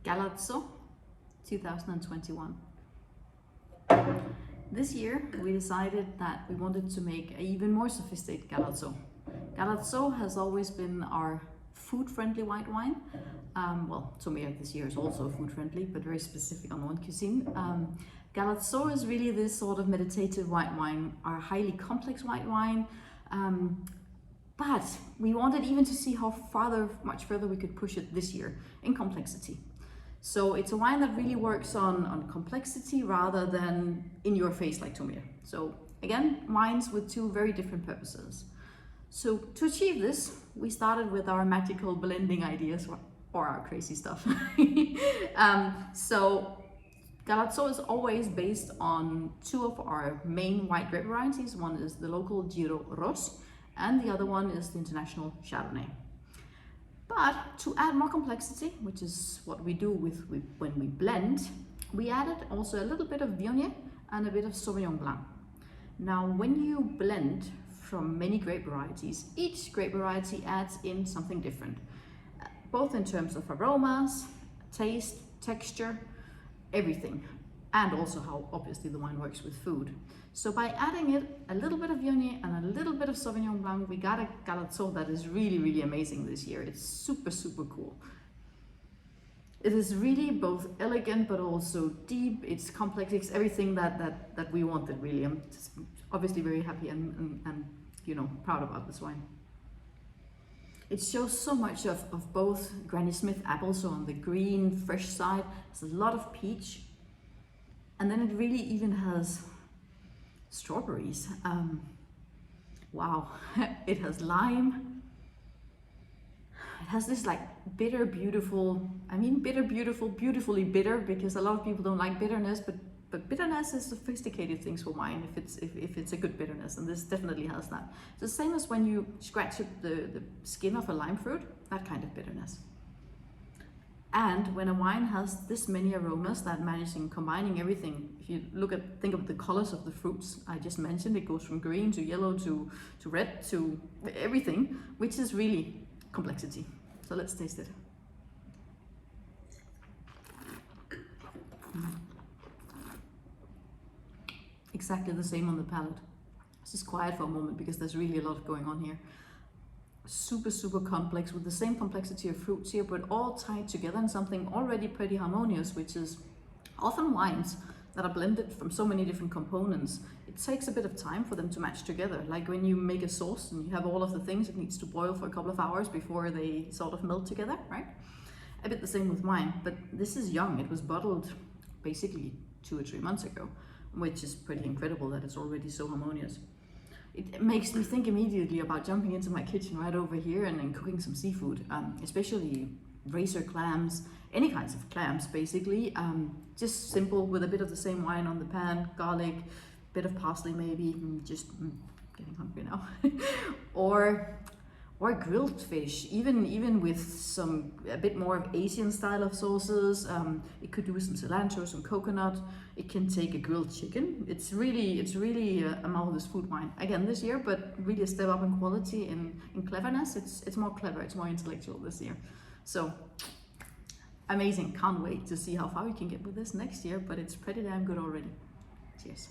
Galatzó 2021. This year we decided that we wanted to make an even more sophisticated Galatzó. Galatzó has always been our food-friendly white wine. Well, Tomea this year is also food-friendly, but very specific on one cuisine. Galatzó is really this sort of meditative white wine, our highly complex white wine. But we wanted even to see how much further we could push it this year in complexity. So it's a wine that really works on complexity rather than in your face like Tomea. So again, wines with two very different purposes. So to achieve this, we started with our magical blending ideas or our crazy stuff. So Galatzó is always based on two of our main white grape varieties. One is the local Giro Ros, and the other one is the international Chardonnay. But to add more complexity, which is what we do when we blend, we added also a little bit of Viognier and a bit of Sauvignon Blanc. Now, when you blend from many grape varieties, each grape variety adds in something different, both in terms of aromas, taste, texture, everything, and also how obviously the wine works with food. So by adding it a little bit of Viognier and a little bit of Sauvignon Blanc, we got a Galatzó that is really, really amazing this year. It's super, super cool. It is really both elegant but also deep. It's complex. It's everything that we wanted, really. I'm just obviously very happy and proud about this wine. It shows so much of both Granny Smith apples, so on the green, fresh side. There's a lot of peach. And then it really even has strawberries. Wow, it has lime. It has this like bitter, beautiful, beautifully bitter, because a lot of people don't like bitterness, but bitterness is sophisticated things for wine if it's a good bitterness, and this definitely has that. It's the same as when you scratch the skin of a lime fruit, that kind of bitterness. And when a wine has this many aromas that managing combining everything, if you think of the colors of the fruits I just mentioned, it goes from green to yellow to red to everything, which is really complexity. So let's taste it. Exactly the same on the palate. Let's just quiet for a moment because there's really a lot going on here. Super, super complex with the same complexity of fruits here, but all tied together in something already pretty harmonious, which is often wines that are blended from so many different components. It takes a bit of time for them to match together. Like when you make a sauce and you have all of the things, it needs to boil for a couple of hours before they sort of melt together, right? A bit the same with wine, but this is young. It was bottled basically 2 or 3 months ago, which is pretty incredible that it's already so harmonious. It makes me think immediately about jumping into my kitchen right over here and cooking some seafood, especially razor clams, any kinds of clams basically. Just simple with a bit of the same wine on the pan, garlic, bit of parsley maybe, getting hungry now. or grilled fish, even with a bit more of Asian style of sauces. It could do with some cilantro, some coconut. It can take a grilled chicken. It's really a marvelous food wine. Again this year, but really a step up in quality and in cleverness. It's more clever, it's more intellectual this year. So amazing, can't wait to see how far we can get with this next year, but it's pretty damn good already. Cheers.